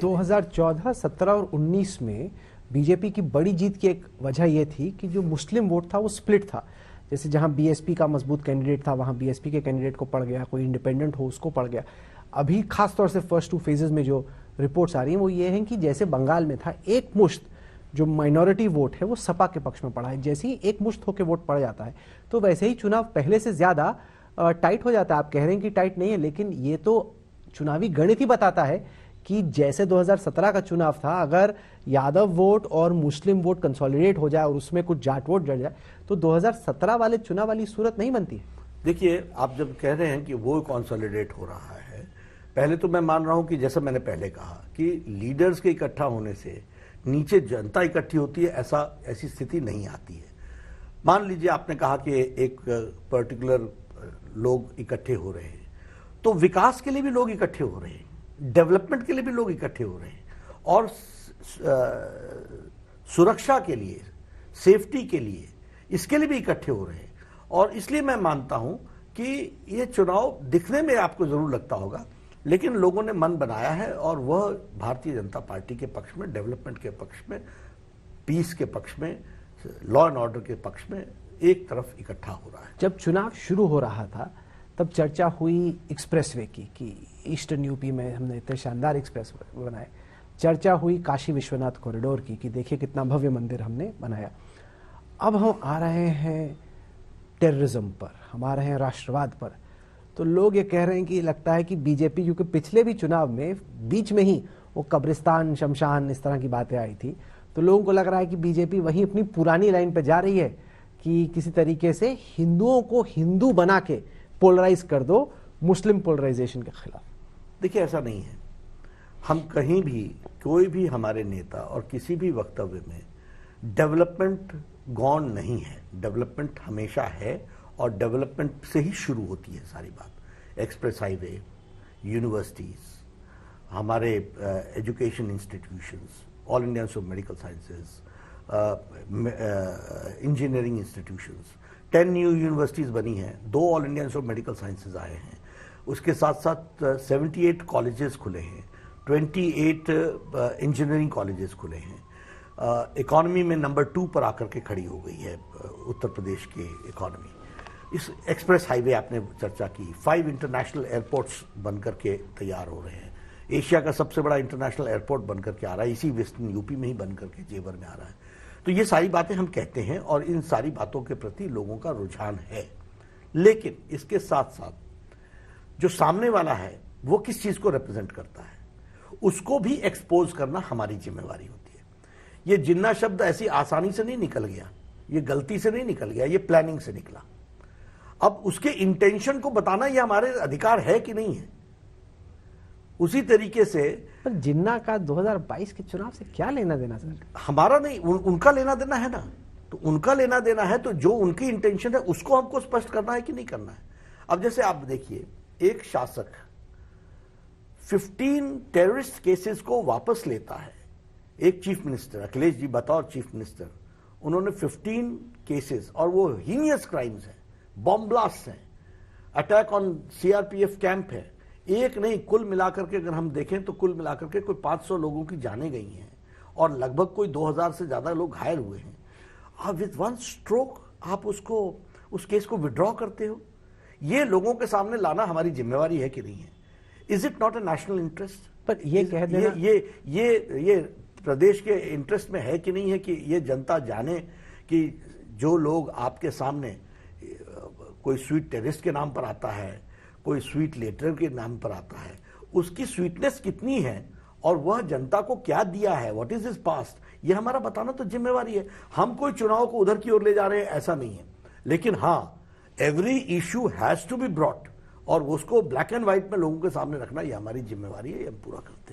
2014, 17 और 19 में बीजेपी की बड़ी जीत की एक वजह यह थी कि जो मुस्लिम वोट था वो स्प्लिट था। जैसे जहां बीएसपी का मजबूत कैंडिडेट था वहां बीएसपी के कैंडिडेट को पड़ गया, कोई इंडिपेंडेंट हो उसको पड़ गया। अभी खासतौर से फर्स्ट 2 फेजेस में जो रिपोर्ट्स आ रही हैं वो ये हैं कि जैसे बंगाल में था, एक मुश्त जो माइनॉरिटी वोट है वो सपा के पक्ष में पड़ा है। जैसे ही एक मुश्त होकर वोट पड़ जाता है तो वैसे ही चुनाव पहले से ज्यादा टाइट हो जाता है। आप कह रहे हैं कि टाइट नहीं है, लेकिन ये तो चुनावी गणित ही बताता है कि जैसे 2017 का चुनाव था, अगर यादव वोट और मुस्लिम वोट कंसोलिडेट हो जाए और उसमें कुछ जाट वोट जड़ जाए तो 2017 वाले चुनाव वाली सूरत नहीं बनती है। देखिए, आप जब कह रहे हैं कि वो कंसोलिडेट हो रहा है, पहले तो मैं मान रहा हूं कि जैसा मैंने पहले कहा कि लीडर्स के इकट्ठा होने से नीचे जनता इकट्ठी होती है, ऐसी स्थिति नहीं आती है। मान लीजिए आपने कहा कि एक पर्टिकुलर लोग इकट्ठे हो रहे हैं, तो विकास के लिए भी लोग इकट्ठे हो रहे हैं, डेवलपमेंट के लिए भी लोग इकट्ठे हो रहे हैं, और सुरक्षा के लिए, सेफ्टी के लिए, इसके लिए भी इकट्ठे हो रहे हैं। और इसलिए मैं मानता हूं कि ये चुनाव दिखने में आपको जरूर लगता होगा, लेकिन लोगों ने मन बनाया है और वह भारतीय जनता पार्टी के पक्ष में, डेवलपमेंट के पक्ष में, पीस के पक्ष में, लॉ एंड ऑर्डर के पक्ष में एक तरफ इकट्ठा हो रहा है। जब चुनाव शुरू हो रहा था तब चर्चा हुई एक्सप्रेसवे की कि ईस्टर्न यूपी में हमने इतने शानदार एक्सप्रेस बनाए। चर्चा हुई काशी विश्वनाथ कॉरिडोर की कि देखिए कितना भव्य मंदिर हमने बनाया। अब हम आ रहे हैं टेररिज्म पर, हम आ रहे हैं राष्ट्रवाद पर। तो लोग ये कह रहे हैं कि लगता है कि बीजेपी, क्योंकि पिछले भी चुनाव में बीच में ही वो कब्रिस्तान, शमशान, इस तरह की बातें आई थी, तो लोगों को लग रहा है कि बीजेपी वही अपनी पुरानी लाइन पर जा रही है कि किसी तरीके से हिंदुओं को हिंदू बना के पोलराइज कर दो, मुस्लिम पोलराइजेशन के खिलाफ। देखिए, ऐसा नहीं है। हम कहीं भी, कोई भी हमारे नेता और किसी भी वक्तव्य में डेवलपमेंट गॉन नहीं है। डेवलपमेंट हमेशा है और डेवलपमेंट से ही शुरू होती है सारी बात। एक्सप्रेस हाईवे, यूनिवर्सिटीज, हमारे education institutions, all India institute of medical sciences, engineering institutions, 10 new universities बनी हैं, 2 all India institute of medical sciences आए हैं, उसके साथ साथ 78 कॉलेजेस खुले हैं, 28 इंजीनियरिंग कॉलेजेस खुले हैं। इकोनॉमी में नंबर 2 पर आकर के खड़ी हो गई है उत्तर प्रदेश की इकोनॉमी। इस एक्सप्रेस हाईवे आपने चर्चा की, 5 इंटरनेशनल एयरपोर्ट्स बनकर के तैयार हो रहे हैं। एशिया का सबसे बड़ा इंटरनेशनल एयरपोर्ट बनकर के आ रहा है, इसी वेस्टर्न यूपी में ही बनकर के जेवर में आ रहा है। तो ये सारी बातें हम कहते हैं और इन सारी बातों के प्रति लोगों का रुझान है, लेकिन इसके साथ साथ जो सामने वाला है वो किस चीज को रिप्रेजेंट करता है उसको भी एक्सपोज करना हमारी जिम्मेवारी होती है। ये जिन्ना शब्द ऐसी आसानी से नहीं निकल गया, ये गलती से नहीं निकल गया, ये प्लानिंग से निकला। अब उसके इंटेंशन को बताना ये हमारे अधिकार है कि नहीं है। उसी तरीके से पर जिन्ना का 2022 के चुनाव से क्या लेना देना सर? हमारा नहीं, उनका लेना देना है ना। तो उनका लेना देना है, तो जो उनकी इंटेंशन है उसको हमको स्पष्ट करना है कि नहीं करना है। अब जैसे आप देखिए, एक शासक 15 टेररिस्ट केसेस को वापस लेता है। एक चीफ मिनिस्टर, अखिलेश जी बतौर चीफ मिनिस्टर, उन्होंने 15 केसेस, और वो हीनियस क्राइम्स हैं, बॉम्ब ब्लास्ट हैं, अटैक ऑन सीआरपीएफ कैंप है, एक नहीं, कुल मिलाकर के अगर हम देखें तो कुल मिलाकर के कोई 500 लोगों की जानें गई हैं और लगभग कोई 2000 से ज्यादा लोग घायल हुए हैं। आप विद वन स्ट्रोक आप उस केस को विड्रॉ करते हो। ये लोगों के सामने लाना हमारी जिम्मेवारी है कि नहीं है? Is it not a national interest? पर ये कह देना, ये प्रदेश के इंटरेस्ट में है कि नहीं है कि ये जनता जाने कि जो लोग आपके सामने, कोई स्वीट टेररिस्ट के नाम पर आता है, कोई स्वीट लेटर के नाम पर आता है, उसकी स्वीटनेस कितनी है और वह जनता को क्या दिया है, व्हाट इज हिज पास्ट, ये हमारा बताना तो जिम्मेवारी है। हम कोई चुनाव को उधर की ओर ले जा रहे हैं ऐसा नहीं है, लेकिन हां, every issue has to be brought और उसको ब्लैक एंड व्हाइट में लोगों के सामने रखना ये हमारी जिम्मेवारी है, ये हम पूरा करते हैं।